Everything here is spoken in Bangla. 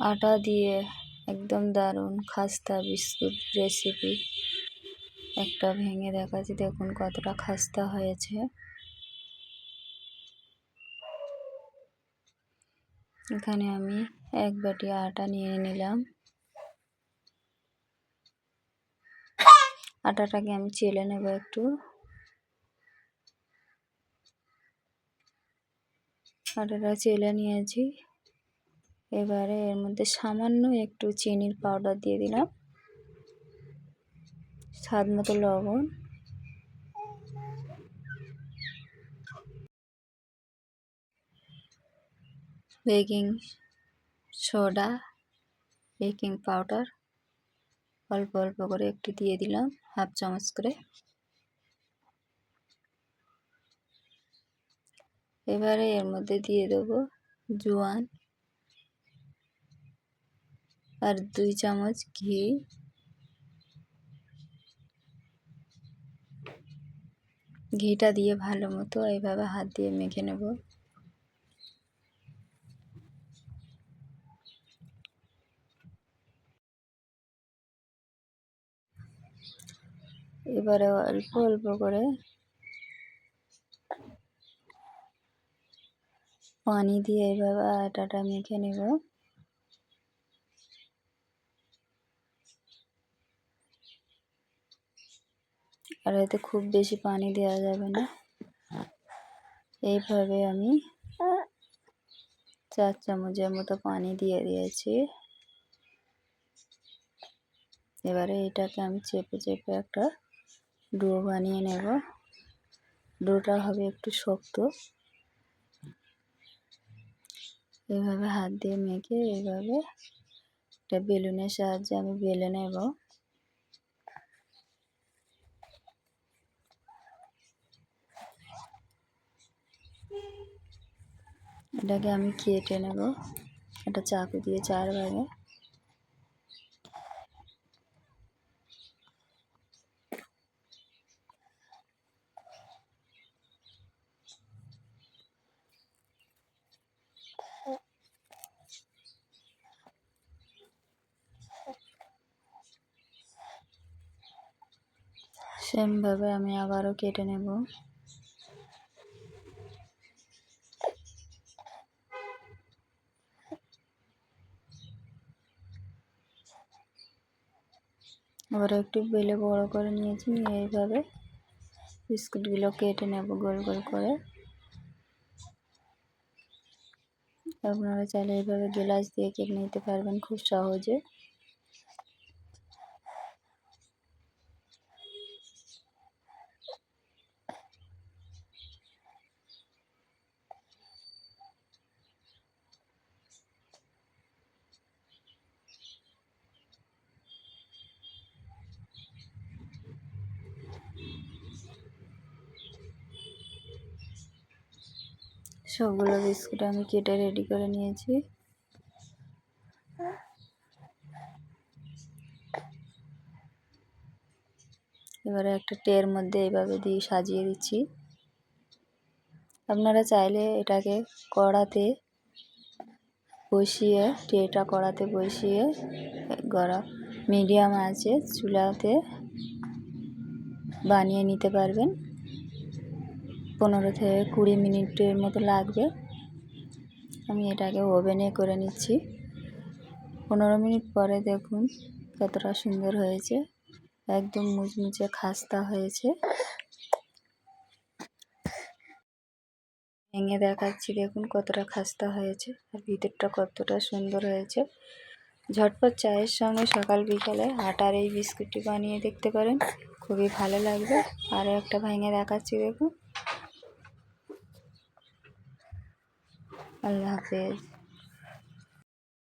আটা দিয়ে একদম দারুণ খাস্তা বিস্কুট রেসিপি একটা ভেঙে দেখাচ্ছি, দেখুন কতটা খাস্তা হয়েছে। এখানে আমি এক বাটি আটা নিয়ে নিলাম। আটাটাকে আমি চেলে নেব একটু। আটাটা চেলে নিয়েছি। এবারে এর মধ্যে সামান্য একটু চিনির পাউডার দিয়ে দিলাম, স্বাদ মতো লবণ, বেকিং সোডা, বেকিং পাউডার অল্প অল্প করে একটু দিয়ে দিলাম, হাফ চামচ করে। এবারে এর মধ্যে দিয়ে দেবো জোয়ান আর 2 চামচ ঘি। ঘিটা দিয়ে ভালো মতো এইভাবে হাত দিয়ে মেখে নেব। এবারে অল্প অল্প করে পানি দিয়ে এইভাবে আটাটা মেখে নেব। আর এতে খুব বেশি পানি দেওয়া যাবে না। এইভাবে আমি 4 চামচের মতো পানি দিয়ে দিয়েছি। এবারে এটাকে আমি চেপে চেপে একটা ডো বানিয়ে নেব। ডোটা হবে একটু শক্ত। এইভাবে হাত দিয়ে মেখে এইভাবে একটা বেলুনের সাহায্যে আমি বেলে নেব। এটাকে আমি কেটে নেব একটা চাকু দিয়ে 4 ভাগে। সেমভাবে আমি আবারও কেটে নেব। আবার একটু বেলে বড় করে নিয়েছি, নিয়ে এইভাবে বিস্কুটগুলো কেটে নেব গোল গোল করে। আপনারা চাইলে এইভাবে গ্লাস দিয়ে কেটে নিতে পারবেন খুব সহজে। সবগুলো বিস্কুট আমি কেটে রেডি করে নিয়েছি। এবারে একটা ট্রের মধ্যে এইভাবে দিয়ে সাজিয়ে দিচ্ছি। আপনারা চাইলে এটাকে কড়াতে বসিয়ে, ট্রেটা কড়াতে বসিয়ে গরম মিডিয়াম আঁচে চুলাতে বানিয়ে নিতে পারবেন। 15 থেকে 20 মিনিটের মতো লাগবে। আমি এটাকে ওভেনে করে নিচ্ছি। 15 মিনিট পরে দেখুন কতটা সুন্দর হয়েছে, একদম মুচমুচে খাস্তা হয়েছে। ভেঙে দেখাচ্ছি, দেখুন কতটা খাস্তা হয়েছে আর ভিতরটা কতটা সুন্দর হয়েছে। ঝটপট চায়ের সঙ্গে সকাল বিকালে আটার এই বিস্কুটটি বানিয়ে দেখতে পারেন, খুবই ভালো লাগবে। আরও একটা ভেঙে দেখাচ্ছি, দেখুন। আল্লাহ হাফেজ।